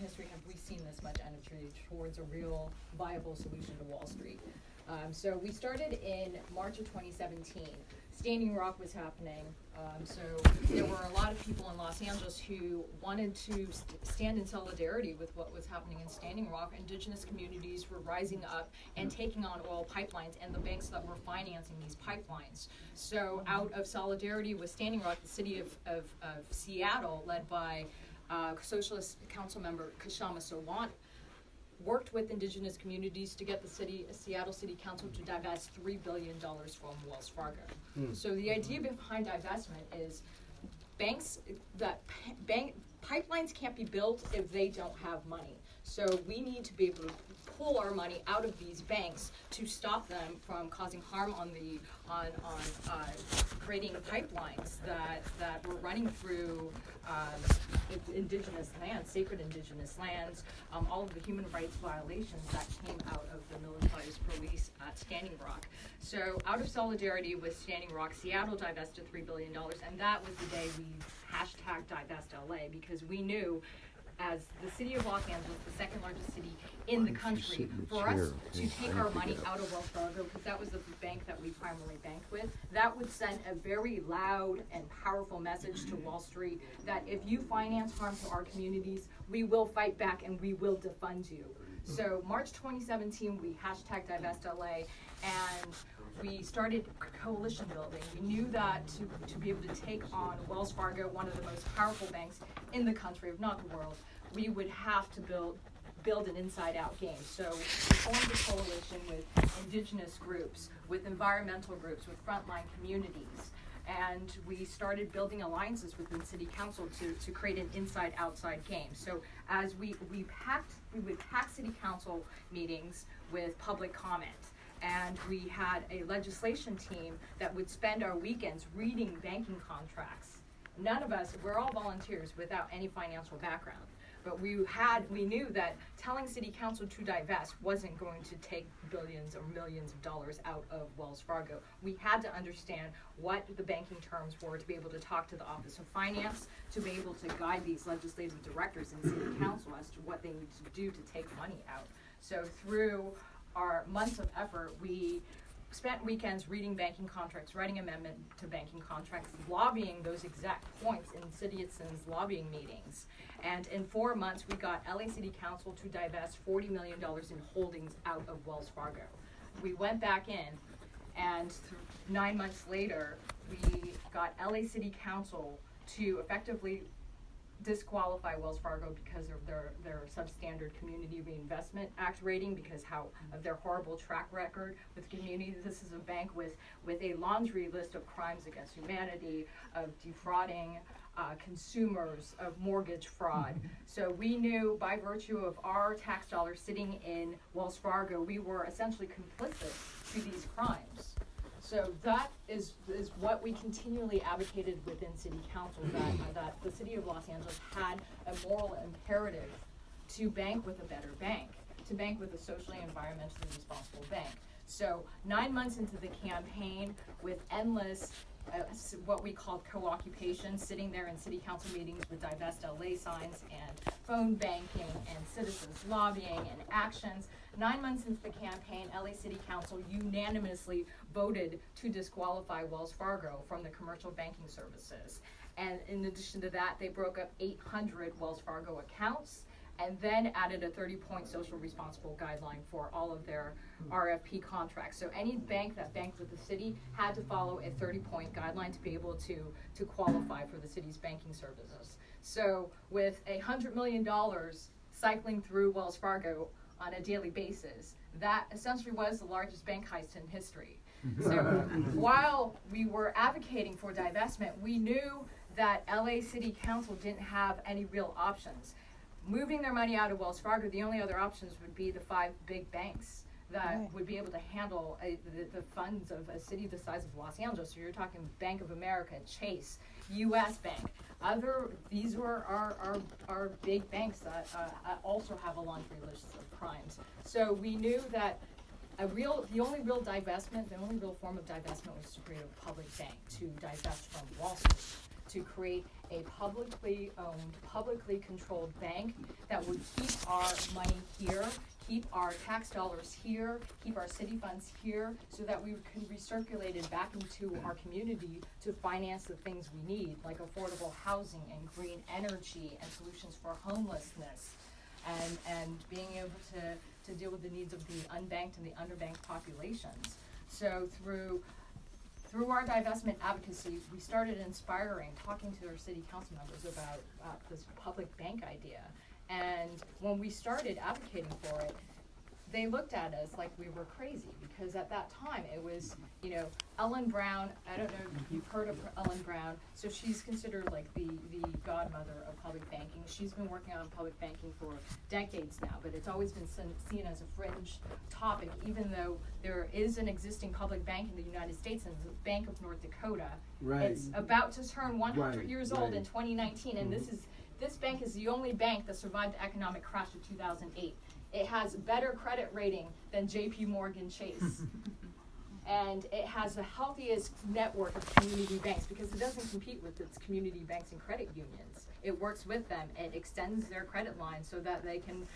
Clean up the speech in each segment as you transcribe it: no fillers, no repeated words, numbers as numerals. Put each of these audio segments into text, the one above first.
history have we seen this much energy towards a real viable solution to Wall Street. So we started in March of 2017. Standing Rock was happening. So there were a lot of people in Los Angeles who wanted to stand in solidarity with what was happening in Standing Rock. Indigenous communities were rising up and taking on oil pipelines and the banks that were financing these pipelines. So out of solidarity with Standing Rock, the city of Seattle, led by Socialist Council member Kshama Sawant, worked with indigenous communities to get the Seattle City Council to divest $3 billion from Wells Fargo. So the idea behind divestment is pipelines can't be built if they don't have money. So we need to be able to pull our money out of these banks to stop them from causing harm on creating pipelines that were running through indigenous lands, sacred indigenous lands, all of the human rights violations that came out of the militarized police at Standing Rock. So out of solidarity with Standing Rock, Seattle divested $3 billion, and that was the day we hashtag divest LA, because we knew, as the city of Los Angeles, the second largest city in the country, for us to take our money out of Wells Fargo, because that was the bank that we primarily banked with, that would send a very loud and powerful message to Wall Street that if you finance harm to our communities, we will fight back and we will defund you. So March 2017, we hashtag divest LA, and we started coalition building. We knew that to be able to take on Wells Fargo, one of the most powerful banks in the country, if not the world, we would have to build an inside-out game. So we formed a coalition with indigenous groups, with environmental groups, with frontline communities, and we started building alliances within City Council to create an inside-outside game. So as we would pack City Council meetings with public comment. And we had a legislation team that would spend our weekends reading banking contracts. None of us, we're all volunteers without any financial background. But we knew that telling City Council to divest wasn't going to take billions or millions of dollars out of Wells Fargo. We had to understand what the banking terms were to be able to talk to the Office of Finance, to be able to guide these legislative directors in City Council as to what they need to do to take money out. So through our months of effort, we spent weekends reading banking contracts, writing amendment to banking contracts, lobbying those exact points in citizens' lobbying meetings. And in 4 months, we got LA City Council to divest $40 million in holdings out of Wells Fargo. We went back in, and 9 months later, we got LA City Council to effectively disqualify Wells Fargo because of their substandard Community Reinvestment Act rating, because of their horrible track record with communities. This is a bank with a laundry list of crimes against humanity, of defrauding consumers, of mortgage fraud. So we knew, by virtue of our tax dollars sitting in Wells Fargo, we were essentially complicit to these crimes. So that is what we continually advocated within City Council, that the City of Los Angeles had a moral imperative to bank with a better bank, to bank with a socially and environmentally responsible bank. So 9 months into the campaign, with endless what we called co-occupation, sitting there in City Council meetings with Divest LA signs and phone banking and citizens lobbying and actions, 9 months into the campaign, LA City Council unanimously voted to disqualify Wells Fargo from the commercial banking services. And in addition to that, they broke up 800 Wells Fargo accounts and then added a 30-point social responsible guideline for all of their RFP contracts. So any bank that banked with the city had to follow a 30-point guideline to be able to qualify for the city's banking services. So with $100 million cycling through Wells Fargo on a daily basis, that essentially was the largest bank heist in history. So while we were advocating for divestment, we knew that LA City Council didn't have any real options. Moving their money out of Wells Fargo, the only other options would be the 5 big banks that would be able to handle the funds of a city the size of Los Angeles. So you're talking Bank of America, Chase, U.S. Bank. These were our big banks that also have a laundry list of crimes. So we knew that the only real form of divestment was to create a public bank, to divest from Wall Street. to create a publicly owned, publicly controlled bank that would keep our money here, keep our tax dollars here, keep our city funds here, so that we can recirculate it back into our community to finance the things we need, like affordable housing and green energy and solutions for homelessness, and being able to deal with the needs of the unbanked and the underbanked populations. So through our divestment advocacy, we started inspiring, talking to our city council members about this public bank idea. And when we started advocating for it, they looked at us like we were crazy, because at that time it was, Ellen Brown. I don't know if you've heard of Ellen Brown. So she's considered like the godmother of public banking. She's been working on public banking for decades now, but it's always been seen as a fringe topic, even though there is an existing public bank in the United States, and the Bank of North Dakota. Right. It's about to turn 100 years old in 2019, and Mm-hmm. this bank is the only bank that survived the economic crash of 2008. It has better credit rating than JP Morgan Chase. And it has the healthiest network of community banks, because it doesn't compete with its community banks and credit unions. It works with them. It extends their credit line so that they can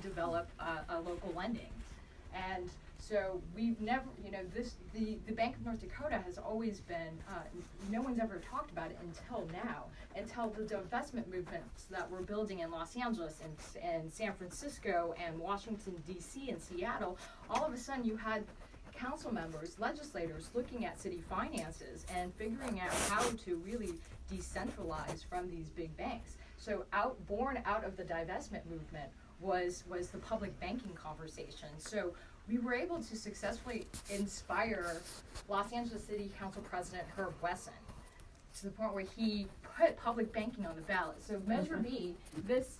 develop a local lending. And so we've never, the Bank of North Dakota has always been, no one's ever talked about it until now, until the divestment movements that we're building in Los Angeles and San Francisco and Washington, D.C. and Seattle. All of a sudden you had council members, legislators looking at city finances and figuring out how to really decentralize from these big banks. So born out of the divestment movement was the public banking conversation. So we were able to successfully inspire Los Angeles City Council President Herb Wesson to the point where he put public banking on the ballot. So Measure B, this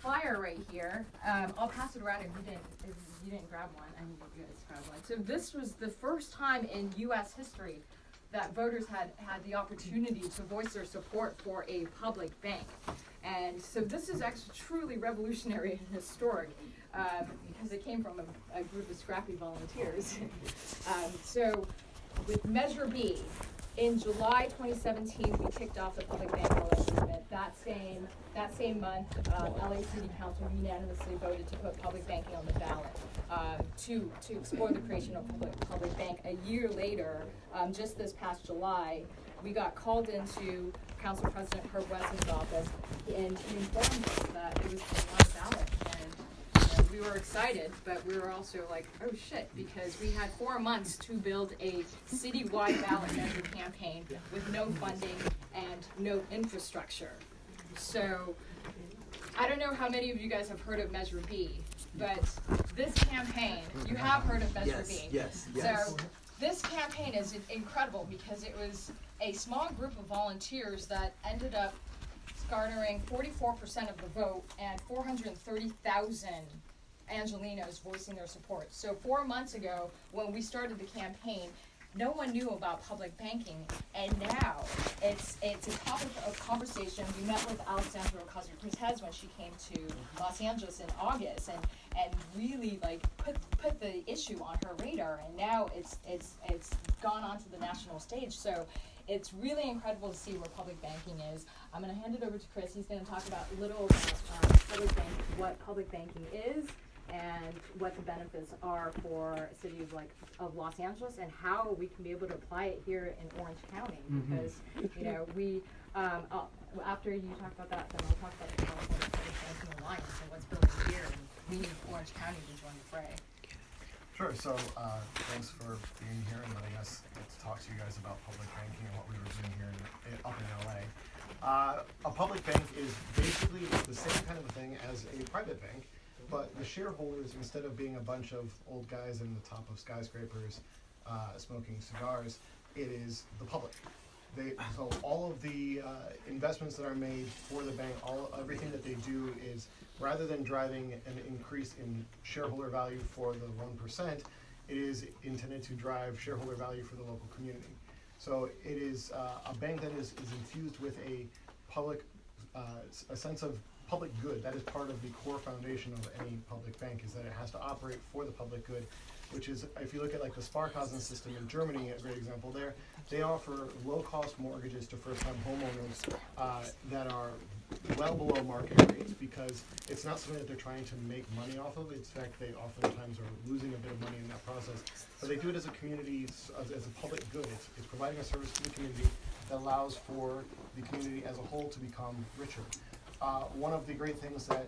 flyer right here, I'll pass it around if you didn't grab one. I need you guys to grab one. So this was the first time in U.S. history that voters had the opportunity to voice their support for a public bank. And so this is actually truly revolutionary and historic, because it came from a group of scrappy volunteers. So with Measure B, in July 2017, we kicked off the public bank movement. That same month, LA City Council unanimously voted to put public banking on the ballot to explore the creation of public bank. A year later, just this past July, we got called into Council President Herb Wesson's office, and he informed us that it was on the ballot. And we were excited, but we were also like, oh shit, because we had 4 months to build a citywide ballot measure campaign with no funding and no infrastructure. So I don't know how many of you guys have heard of Measure B, but this campaign, you have heard of Measure B. Yes. So this campaign is incredible, because it was a small group of volunteers that ended up garnering 44% of the vote and 430,000 Angelenos voicing their support. So 4 months ago, when we started the campaign, no one knew about public banking, and now it's a topic of conversation. We met with Alexandra Ocasio-Cortez when she came to Los Angeles in August, and really put the issue on her radar, and now it's gone onto the national stage. So it's really incredible to see where public banking is. I'm going to hand it over to Chris. He's going to talk about what public banking is, and what the benefits are for a city of Los Angeles, and how we can be able to apply it here in Orange County. Because we after you talk about that, then I'll talk about the California Public Banking Alliance and what's built here, and we need Orange County to join the fray. Sure. So thanks for being here and letting us get to talk to you guys about public banking and what we were doing here up in LA. A public bank is basically the same kind of thing as a private bank, but the shareholders, instead of being a bunch of old guys in the top of skyscrapers smoking cigars, it is the public. So all of the investments that are made for the bank, everything that they do is, rather than driving an increase in shareholder value for the 1%, it is intended to drive shareholder value for the local community. So it is a bank that is infused with a public, a sense of public good. That is part of the core foundation of any public bank, is that it has to operate for the public good, which is, if you look at like the Sparkassen system in Germany, a great example there, they offer low-cost mortgages to first-time homeowners that are well below market rates, because it's not something that they're trying to make money off of. In fact, they oftentimes are losing a bit of money in that process. But they do it as a community, as a public good. It's providing a service to the community that allows for the community as a whole to become richer. One of the great things that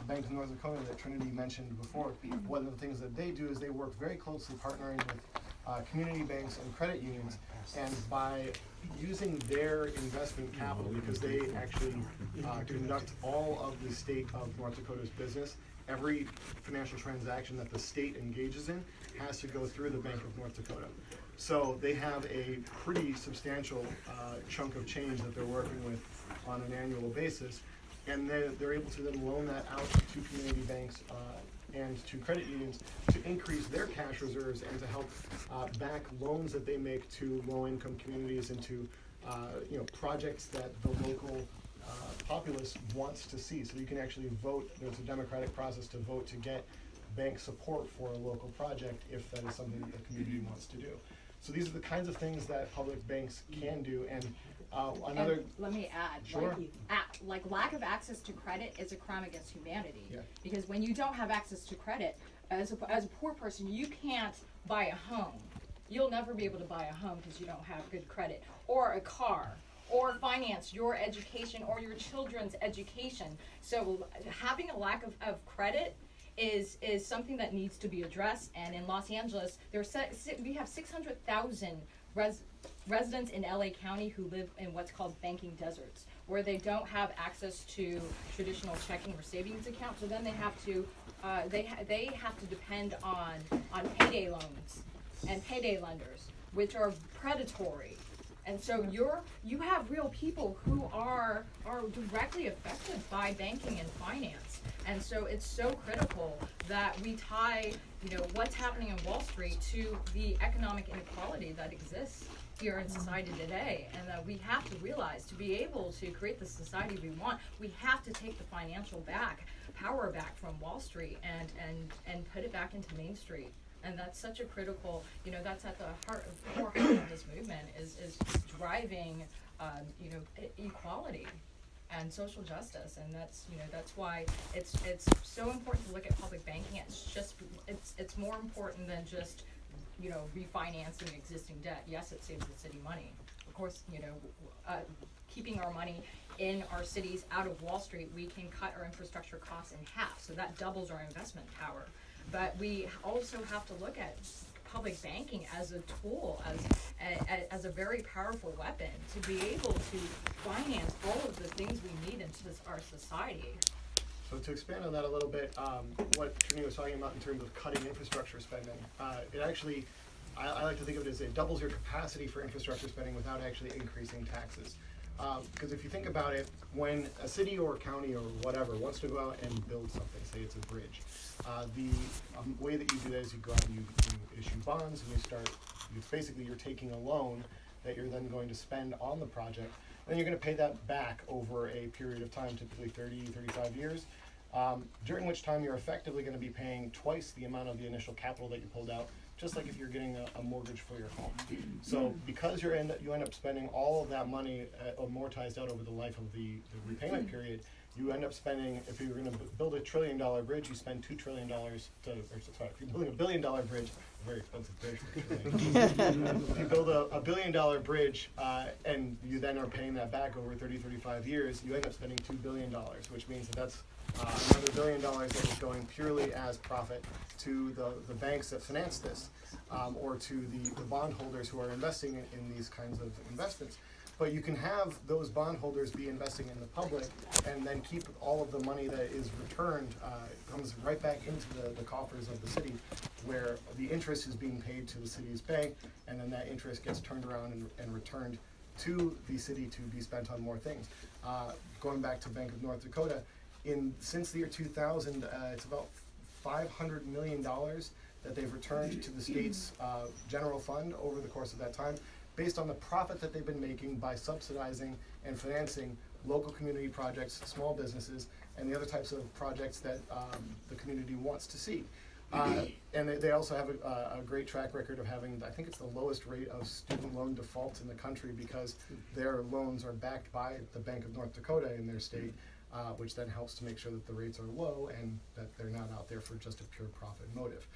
Bank of North Dakota that Trinity mentioned before, one of the things that they do is they work very closely partnering with community banks and credit unions, and by using their investment capital, because they actually conduct all of the state of North Dakota's business, every financial transaction that the state engages in has to go through the Bank of North Dakota. So they have a pretty substantial chunk of change that they're working with on an annual basis, and they're able to then loan that out to community banks and to credit unions to increase their cash reserves and to help back loans that they make to low-income communities and to projects that the local populace wants to see. So you can actually vote. There's a democratic process to vote to get bank support for a local project if that is something that the community wants to do. So these are the kinds of things that public banks can do. And another. And let me add, sure. like lack of access to credit is a crime against humanity. Yeah. Because when you don't have access to credit, as a poor person, you can't buy a home. You'll never be able to buy a home because you don't have good credit, or a car, or finance your education or your children's education. So having a lack of credit is something that needs to be addressed. And in Los Angeles, we have 600,000 residents in LA County who live in what's called banking deserts, where they don't have access to traditional checking or savings accounts. So then they have to they have to depend on payday loans and payday lenders, which are predatory. And so you have real people who are directly affected by banking and finance. And so it's so critical that we tie, what's happening in Wall Street to the economic inequality that exists here in society today. And that we have to realize, to be able to create the society we want, we have to take the financial power back from Wall Street and put it back into Main Street. And that's such a critical, that's at the core heart of this movement is driving, equality and social justice. And that's why it's so important to look at public banking. It's more important than just, refinancing existing debt. Yes, it saves the city money. Of course, keeping our money in our cities out of Wall Street, we can cut our infrastructure costs in half. So that doubles our investment power. But we also have to look at public banking as a tool, as a very powerful weapon to be able to finance all of the things we need into our society. So to expand on that a little bit, what Trini was talking about in terms of cutting infrastructure spending, it actually, I like to think of it as it doubles your capacity for infrastructure spending without actually increasing taxes. Because if you think about it, when a city or county or whatever wants to go out and build something, say it's a bridge, the way that you do that is you go out and you issue bonds and you're taking a loan that you're then going to spend on the project, and then you're going to pay that back over a period of time, typically 30, 35 years, during which time you're effectively going to be paying twice the amount of the initial capital that you pulled out, just like if you're getting a mortgage for your home. So because you end up spending all of that money amortized out over the life of the repayment period, you end up spending, if you're going to build $1 trillion bridge, you spend $2 trillion if you're building $1 billion bridge, a very expensive bridge for $1 trillion. If you build a $1 billion bridge and you then are paying that back over 30, 35 years, you end up spending $2 billion, which means that's another $1 billion that is going purely as profit to the banks that finance this, or to the bondholders who are investing in these kinds of investments. But you can have those bondholders be investing in the public and then keep all of the money that is returned, comes right back into the coffers of the city, where the interest is being paid to the city's bank, and then that interest gets turned around and returned to the city to be spent on more things. Going back to Bank of North Dakota, since the year 2000, it's about $500 million that they've returned to the state's general fund over the course of that time, based on the profit that they've been making by subsidizing and financing local community projects, small businesses, and the other types of projects that the community wants to see. And they also have a great track record of having, I think it's the lowest rate of student loan defaults in the country, because their loans are backed by the Bank of North Dakota in their state, which then helps to make sure that the rates are low and that they're not out there for just a pure profit motive.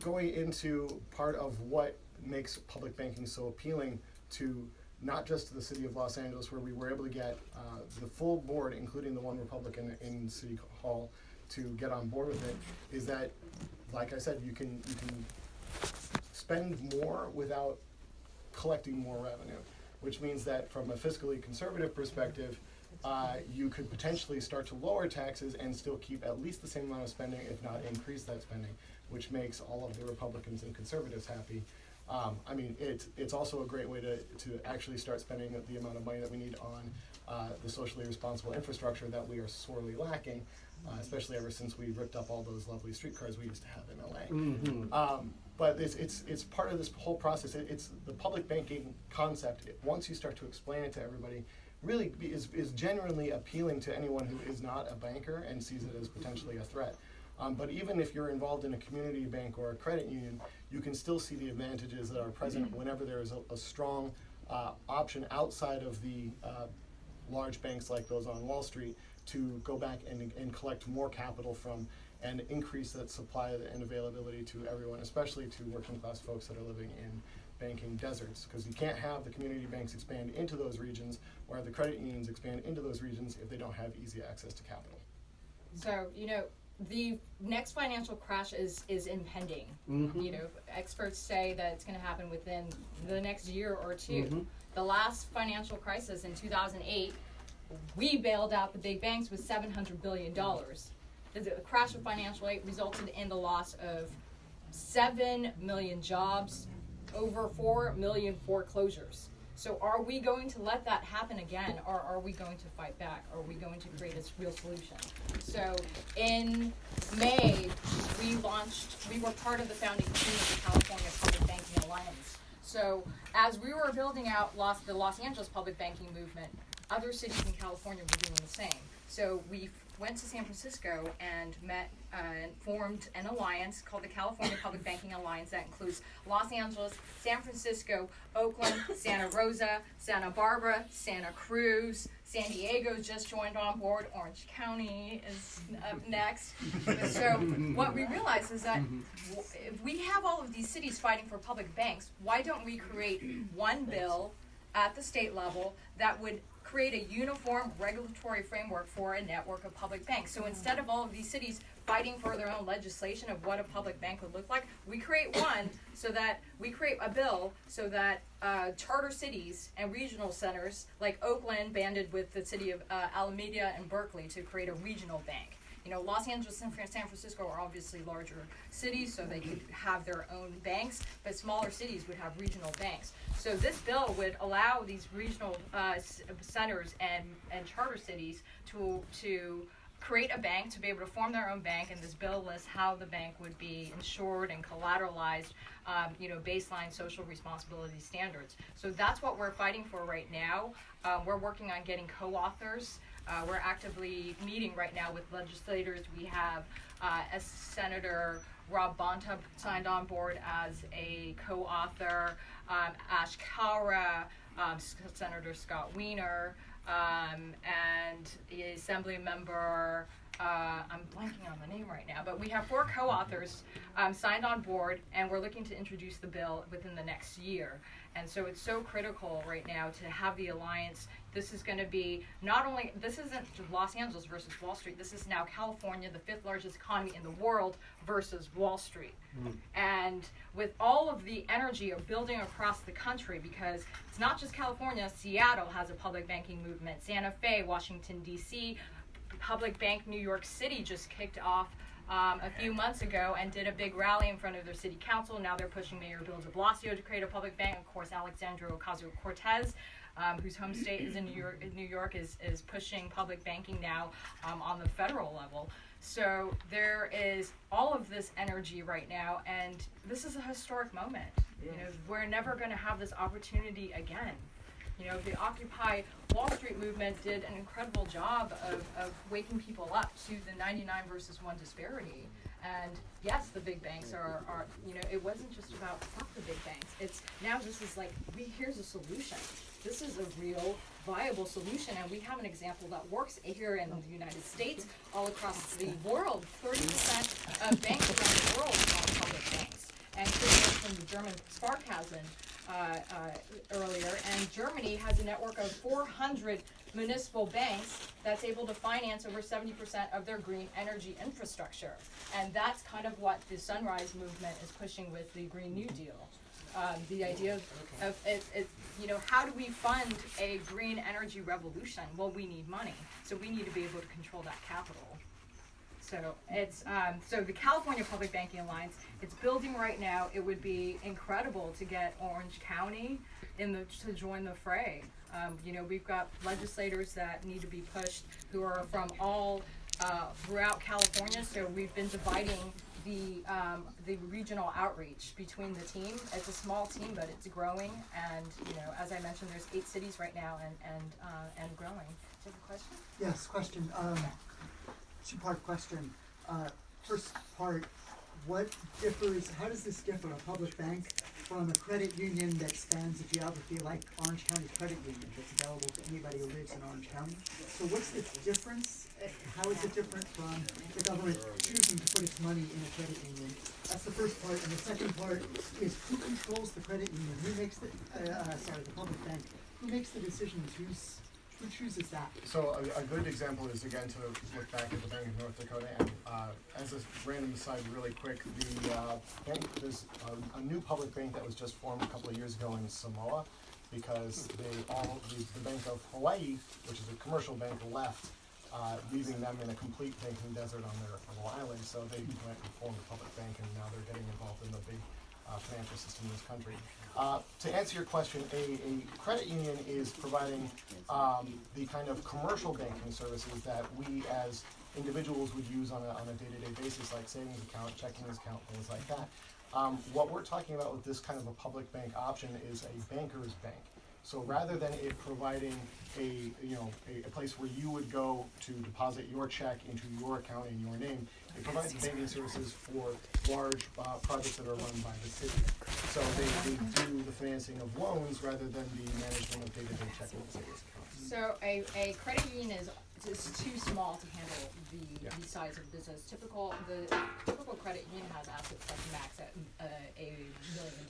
Going into part of what makes public banking so appealing to not just to the city of Los Angeles, where we were able to get the full board, including the one Republican in City Hall, to get on board with it, is that, like I said, you can spend more without collecting more revenue, which means that from a fiscally conservative perspective, you could potentially start to lower taxes and still keep at least the same amount of spending, if not increase that spending, which makes all of the Republicans and conservatives happy. I mean, it's also a great way to actually start spending the amount of money that we need on the socially responsible infrastructure that we are sorely lacking, especially ever since we ripped up all those lovely streetcars we used to have in LA. But it's part of this whole process. It's the public banking concept. Once you start to explain it to everybody, really is genuinely appealing to anyone who is not a banker and sees it as potentially a threat. But even if you're involved in a community bank or a credit union, you can still see the advantages that are present whenever there is a strong option outside of the large banks like those on Wall Street to go back and collect more capital from and increase that supply and availability to everyone, especially to working class folks that are living in banking deserts, because you can't have the community banks expand into those regions or have the credit unions expand into those regions if they don't have easy access to capital. So, the next financial crash is impending. Experts say that it's going to happen within the next year or two. The last financial crisis in 2008, we bailed out the big banks with $700 billion. The crash of financial aid resulted in the loss of 7 million jobs, over 4 million foreclosures. So are we going to let that happen again, or are we going to fight back? Are we going to create a real solution? So in May, we were part of the founding team of the California Public Banking Alliance. So as we were building out the Los Angeles public banking movement, other cities in California were doing the same. So we went to San Francisco and met and formed an alliance called the California Public Banking Alliance that includes Los Angeles, San Francisco, Oakland, Santa Rosa, Santa Barbara, Santa Cruz, San Diego just joined on board, Orange County is up next. So what we realized is that if we have all of these cities fighting for public banks, why don't we create one bill at the state level that would create a uniform regulatory framework for a network of public banks? So instead of all of these cities fighting for their own legislation of what a public bank would look like, we create a bill so that charter cities and regional centers like Oakland banded with the city of Alameda and Berkeley to create a regional bank. Los Angeles and San Francisco are obviously larger cities, so they could have their own banks, but smaller cities would have regional banks. So this bill would allow these regional centers and charter cities to create a bank, to be able to form their own bank, and this bill lists how the bank would be insured and collateralized, baseline social responsibility standards. So that's what we're fighting for right now. We're working on getting co-authors. We're actively meeting right now with legislators. We have Senator Rob Bonta signed on board as a co-author, Ash Kaura, Senator Scott Wiener, and the Assembly member, I'm blanking on the name right now, but we have 4 co-authors signed on board, and we're looking to introduce the bill within the next year. And so it's so critical right now to have the alliance. This is going to be this isn't Los Angeles versus Wall Street. This is now California, the 5th largest economy in the world, versus Wall Street. And with all of the energy of building across the country, because it's not just California, Seattle has a public banking movement, Santa Fe, Washington, D.C., Public Bank New York City just kicked off a few months ago and did a big rally in front of their city council. Now they're pushing Mayor Bill de Blasio to create a public bank. Of course, Alexandria Ocasio-Cortez, whose home state is in New York, is pushing public banking now on the federal level. So there is all of this energy right now, and this is a historic moment. We're never going to have this opportunity again. You know, the Occupy Wall Street movement did an incredible job of waking people up to the 99 versus 1 disparity. And yes, the big banks are, you know, it wasn't just about fuck the big banks. It's now this is like, here's a solution. This is a real viable solution, and we have an example that works here in the United States, all across the world. 30% of banks around the world are public banks. And Chris mentioned the German Sparkassen earlier, and Germany has a network of 400 municipal banks that's able to finance over 70% of their green energy infrastructure. And that's kind of what the Sunrise movement is pushing with the Green New Deal. The idea of you know, how do we fund a green energy revolution? Well, we need money, so we need to be able to control that capital. So it's so the California Public Banking Alliance, it's building right now. It would be incredible to get Orange County to join the fray. You know, we've got legislators that need to be pushed who are from all throughout California. So we've been dividing the regional outreach between the team. It's a small team, but it's growing. And you know, as I mentioned, there's 8 cities right now and growing. Do you have a question? Yes, question. Two-part question. First part, how does this differ, a public bank, from a credit union that spans a geography like Orange County Credit Union that's available to anybody who lives in Orange County? So what's the difference? How is it different from the government choosing to put its money in a credit union? That's the first part. And the second part is, who controls the credit union? Who makes the public bank? Who makes the decisions? Who chooses that? So a good example is, again, to look back at the Bank of North Dakota, and as a random aside really quick, there's a new public bank that was just formed a couple of years ago in Samoa, because the Bank of Hawaii, which is a commercial bank, left, leaving them in a complete banking desert on their little island. So they went and formed a public bank, and now they're getting involved in the big financial system in this country. To answer your question, a credit union is providing the kind of commercial banking services that we as individuals would use on a day-to-day basis, like savings account, checking account, things like that. What we're talking about with this kind of a public bank option is a banker's bank. So rather than it providing a place where you would go to deposit your check into your account in your name, it provides banking services for large projects that are run by the city. So they do the financing of loans rather than the management of day-to-day checking and savings accounts. So a credit union is too small to handle the size of business. The typical credit union has assets that max at $1 million.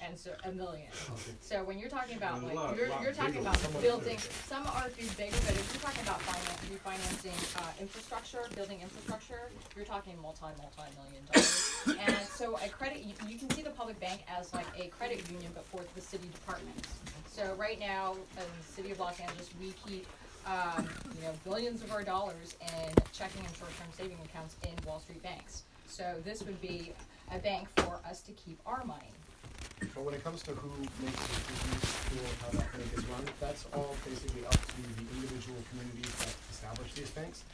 And so $1 million. Okay. So when you're talking about you're talking about building, some are bigger, but if you're talking about refinancing infrastructure, building infrastructure, you're talking multi-million dollars. And so a credit, you can see the public bank as like a credit union, but for the city departments. So right now in the city of Los Angeles, we keep billions of our dollars in checking and short-term saving accounts in Wall Street banks. So this would be a bank for us to keep our money. But when it comes to who makes the decisions for how that bank is run, that's all basically up to the individual communities that establish these banks.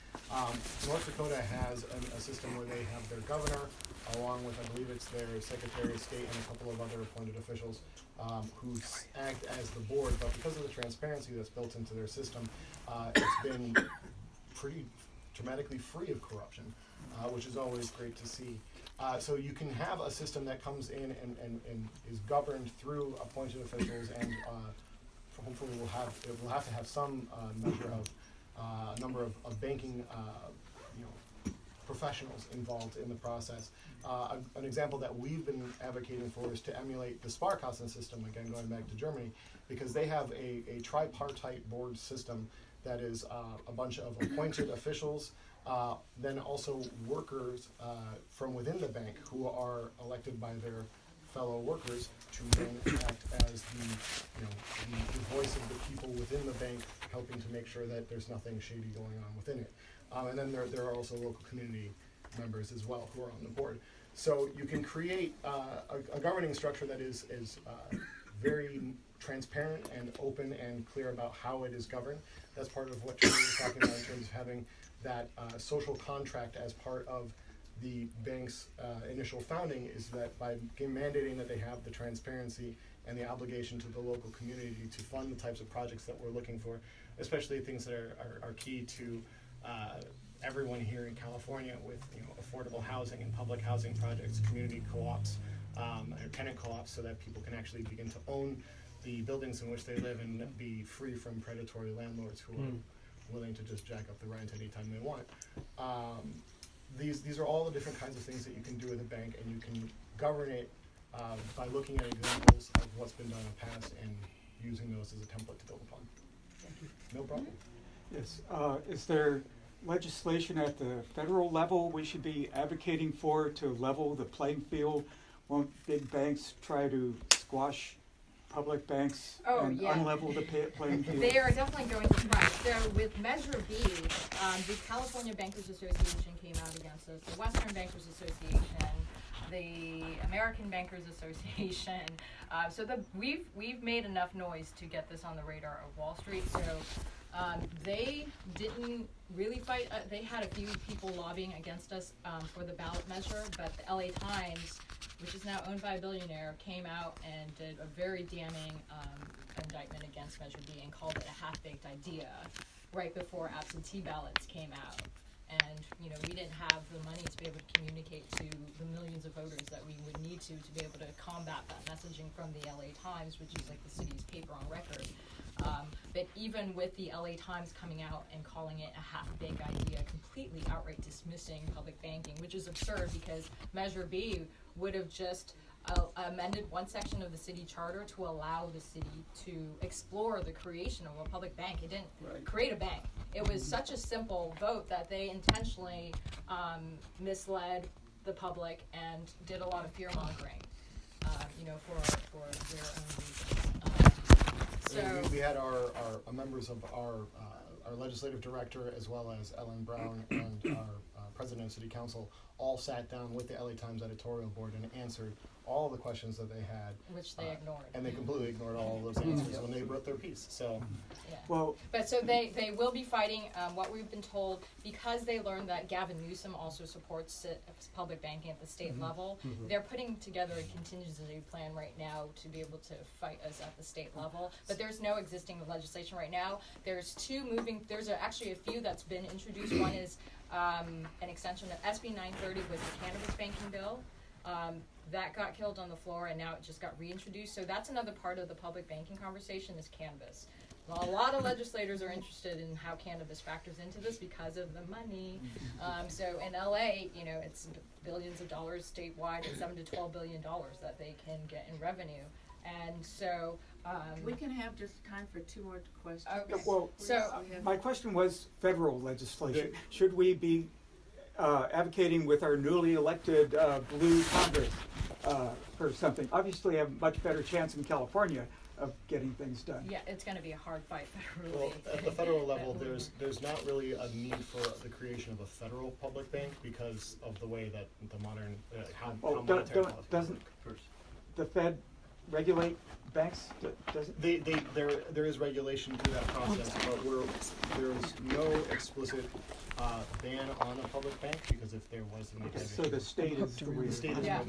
North Dakota has a system where they have their governor, along with, I believe it's their Secretary of State and a couple of other appointed officials who act as the board. But because of the transparency that's built into their system, it's been pretty dramatically free of corruption, which is always great to see. So you can have a system that comes in and is governed through appointed officials, and hopefully it will have to have some number of banking professionals involved in the process. An example that we've been advocating for is to emulate the Sparkassen system, again going back to Germany, because they have a tripartite board system that is a bunch of appointed officials, then also workers from within the bank who are elected by their fellow workers to then act as the voice of the people within the bank, helping to make sure that there's nothing shady going on within it. And then there are also local community members as well who are on the board. So you can create a governing structure that is very transparent and open and clear about how it is governed. That's part of what you're talking about in terms of having that social contract as part of the bank's initial founding, is that by mandating that they have the transparency and the obligation to the local community to fund the types of projects that we're looking for, especially things that are key to everyone here in California with affordable housing and public housing projects, community co-ops, or tenant co-ops, so that people can actually begin to own the buildings in which they live and be free from predatory landlords who are willing to just jack up the rent anytime they want. These are all the different kinds of things that you can do with a bank, and you can govern it by looking at examples of what's been done in the past and using those as a template to build upon. Thank you. No problem. Yes, is there legislation at the federal level we should be advocating for to level the playing field? Won't big banks try to squash public banks and unlevel the playing field? They are definitely going to try. So with Measure B, the California Bankers Association came out against us, the Western Bankers Association, the American Bankers Association. We've made enough noise to get this on the radar of Wall Street. So they didn't really fight. They had a few people lobbying against us for the ballot measure, but the LA Times, which is now owned by a billionaire, came out and did a very damning indictment against Measure B and called it a half-baked idea right before absentee ballots came out. And we didn't have the money to be able to communicate to the millions of voters that we would need to be able to combat that messaging from the LA Times, which is like the city's paper on record. But even with the LA Times coming out and calling it a half-baked idea, completely outright dismissing public banking, which is absurd because Measure B would have just amended one section of the city charter to allow the city to explore the creation of a public bank. It didn't create a bank. It was such a simple vote that they intentionally misled the public and did a lot of fear-mongering, for their own reasons. We had our members of our legislative director, as well as Ellen Brown and our president of City Council, all sat down with the LA Times editorial board and answered all the questions that they had. Which they ignored. And they completely ignored all of those answers when they wrote their piece. So, yeah. Well, but so they will be fighting what we've been told, because they learned that Gavin Newsom also supports public banking at the state level. They're putting together a contingency plan right now to be able to fight us at the state level. But there's no existing legislation right now. There's actually a few that's been introduced. One is an extension of SB 930 was the cannabis banking bill. That got killed on the floor, and now it just got reintroduced. So that's another part of the public banking conversation is cannabis. Well, a lot of legislators are interested in how cannabis factors into this because of the money. So in LA, it's billions of dollars statewide, and $7 to $12 billion that they can get in revenue. And so we can have just time for two more questions. Okay. well, So my question was federal legislation. Should we be advocating with our newly elected blue Congress for something? Obviously, have a much better chance in California of getting things done. yeah, it's going to be a hard fight federally. well, at the federal level, there's not really a need for the creation of a federal public bank because of the way that the modern how monetary policy doesn't the Fed regulate banks? Doesn't there is regulation through that process, but there's no explicit ban on a public bank, because if there was, then so the state is the way. the state is Yeah.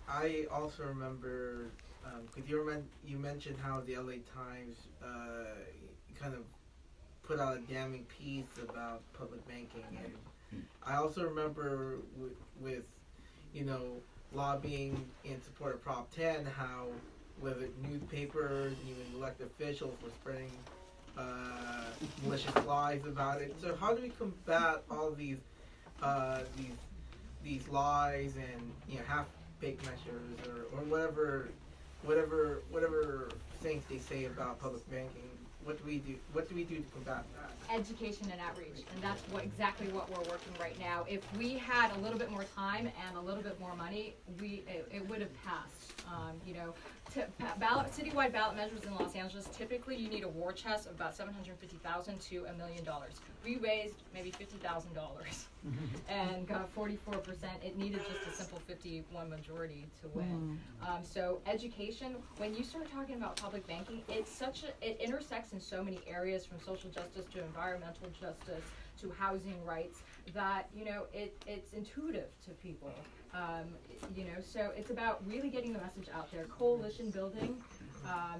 I also remember, because you mentioned how the LA Times kind of put out a damning piece about public banking, and I also remember with lobbying in support of Prop 10, how whether newspapers and even elected officials were spreading malicious lies about it. So how do we combat all these lies and half-baked measures or whatever things they say about public banking? What do we do? What do we do to combat that? Education and outreach, and that's exactly what we're working right now. If we had a little bit more time and a little bit more money, it would have passed. Citywide ballot measures in Los Angeles, typically you need a war chest of about $750,000 to $1 million. We raised maybe $50,000 and got 44%. It needed just a simple 51 majority to win. So education, when you start talking about public banking, it intersects in so many areas, from social justice to environmental justice to housing rights, that, you know, it's intuitive to people. You know, so it's about really getting the message out there. Coalition building,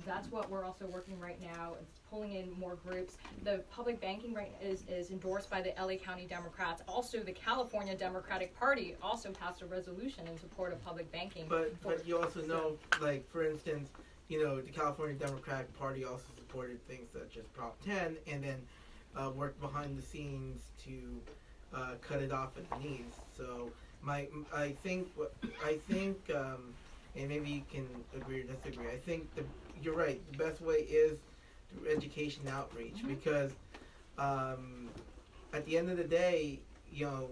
that's what we're also working right now. It's pulling in more groups. The public banking right is endorsed by the LA County Democrats. Also, the California Democratic Party also passed a resolution in support of public banking. But you also know, like, for instance, you know, the California Democratic Party also supported things such as Prop 10, and then worked behind the scenes to cut it off at the knees. So I think, and maybe you can agree or disagree. I think you're right. The best way is through education outreach, because at the end of the day, you know,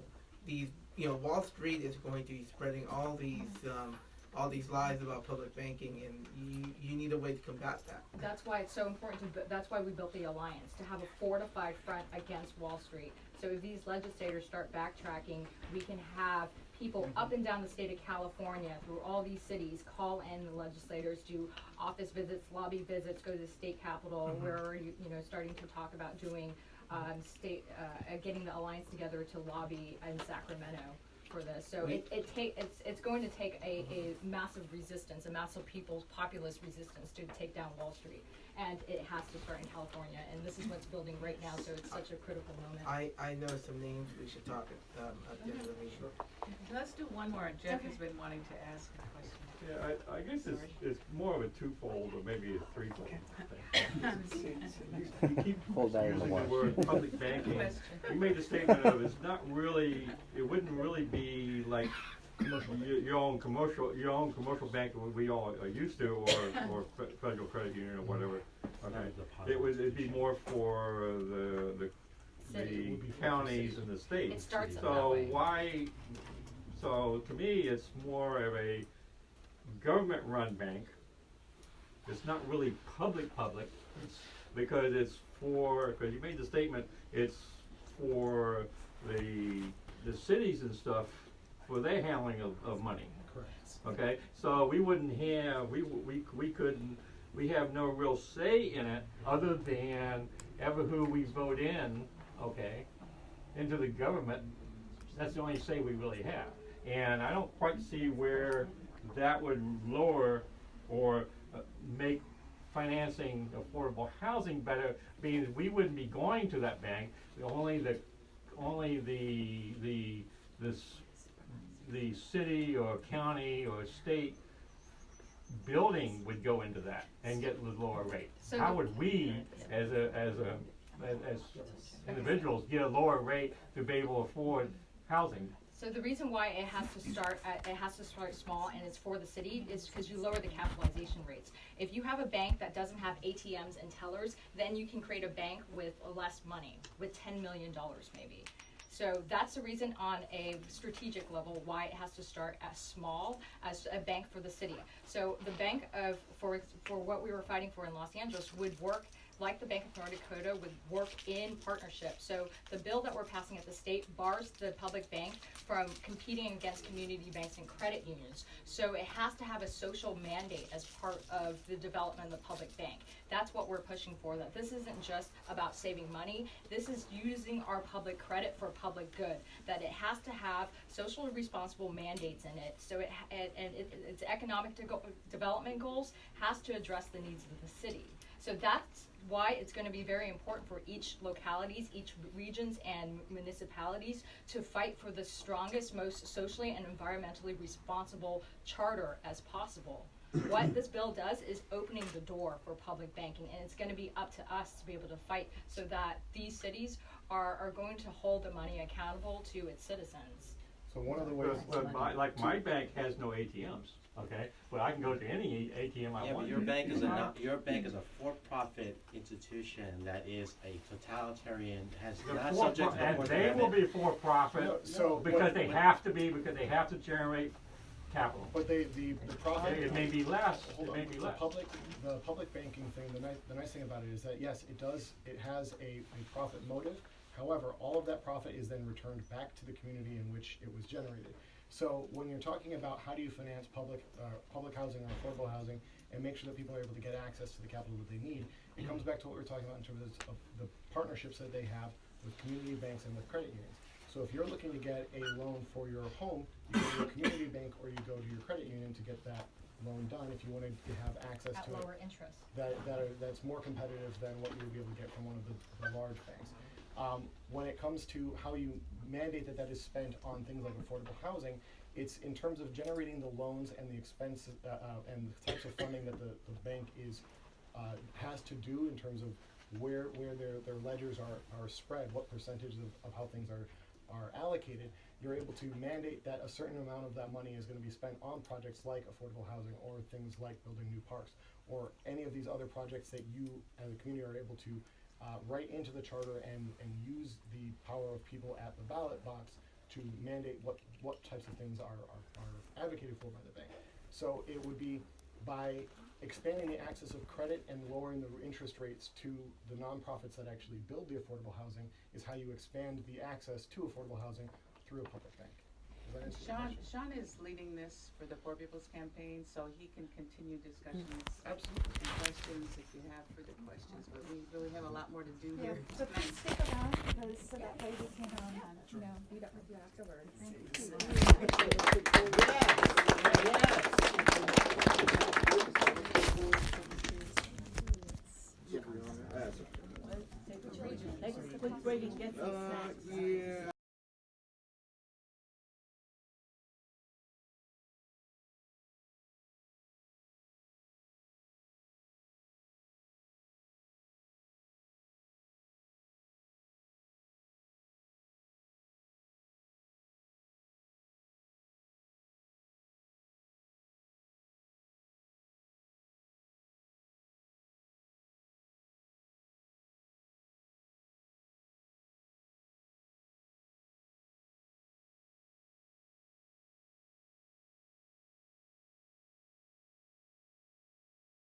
Wall Street is going to be spreading all these lies about public banking, and you need a way to combat that. That's why it's so important that's why we built the alliance, to have a fortified front against Wall Street. So if these legislators start backtracking, we can have people up and down the state of California, through all these cities, call in the legislators, do office visits, lobby visits, go to the state capitol. We're already, you know, starting to talk about doing getting the alliance together to lobby in Sacramento for this. So it's going to take a massive resistance, a massive populist resistance to take down Wall Street. And it has to start in California, and this is what's building right now, so it's such a critical moment. I know some names we should talk at the end of the meeting. Let's do one more. Jeff has been wanting to ask a question. Yeah, I guess it's more of a twofold, or maybe a threefold thing. You keep using the word public banking. You made the statement of it's not really, it wouldn't really be like your own commercial bank that we all are used to, or federal credit union or whatever. Okay, it'd be more for the counties and the states. It starts that So way. why? So to me, it's more of a government-run bank. It's not really public. It's because because you made the statement, it's for the cities and stuff for their handling of money. Correct. Okay, so we wouldn't have, we have no real say in it other than who we vote in, okay, into the government. That's the only say we really have. And I don't quite see where that would lower or make financing affordable housing better, being we wouldn't be going to that bank. Only the city or county or state building would go into that and get the lower rate. So How would we, as individuals, get a lower rate to be able to afford housing? So the reason why it has to start small and it's for the city is because you lower the capitalization rates. If you have a bank that doesn't have ATMs and tellers, then you can create a bank with less money, with $10 million maybe. So that's the reason on a strategic level why it has to start as small as a bank for the city. So the bank for what we were fighting for in Los Angeles would work like the Bank of North Dakota, would work in partnership. So the bill that we're passing at the state bars the public bank from competing against community banks and credit unions. So it has to have a social mandate as part of the development of the public bank. That's what we're pushing for, that this isn't just about saving money, this is using our public credit for public good, that it has to have socially responsible mandates in it. So its economic development goals has to address the needs of the city. So that's why it's going to be very important for each localities, each regions and municipalities to fight for the strongest, most socially and environmentally responsible charter as possible. What this bill does is opening the door for public banking, and it's going to be up to us to be able to fight so that these cities are going to hold the money accountable to its citizens. So one of the ways. But my bank has no ATMs. Okay, but I can go to any ATM I Yeah, want. but your bank is a for-profit institution that is a totalitarian, has not subject to the and Fourth they will Amendment. be for-profit So because they have to be, because they have to generate capital. But the profit. It may be less. Hold It on. may be The less. public banking thing. The nice thing about it is that yes, it has a profit motive. However, all of that profit is then returned back to the community in which it was generated. So when you're talking about how do you finance public housing or affordable housing and make sure that people are able to get access to the capital that they need, it comes back to what we were talking about in terms of the partnerships that they have with community banks and with credit unions. So if you're looking to get a loan for your home, you go to a community bank or you go to your credit union to get that loan done if you wanted to have access At to it. lower interest. That's more competitive than what you would be able to get from one of the large banks. When it comes to how you mandate that is spent on things like affordable housing, it's in terms of generating the loans and the expenses and the types of funding that the bank has to do in terms of where their ledgers are spread, what percentage of how things are allocated. You're able to mandate that a certain amount of that money is going to be spent on projects like affordable housing or things like building new parks or any of these other projects that you as a community are able to write into the charter and use the power of people at the ballot box to mandate what types of things are advocated for by the bank. So it would be by expanding the access of credit and lowering the interest rates to the nonprofits that actually build the affordable housing is how you expand the access to affordable housing through a public bank. Does that answer your question? Sean is leading this for the Poor People's Campaign, so he can continue discussions. Absolutely. And questions if you have further questions, but we really have a lot more to do Yeah, here. so please stick around because so that way we can, meet up with you afterwards. Yeah.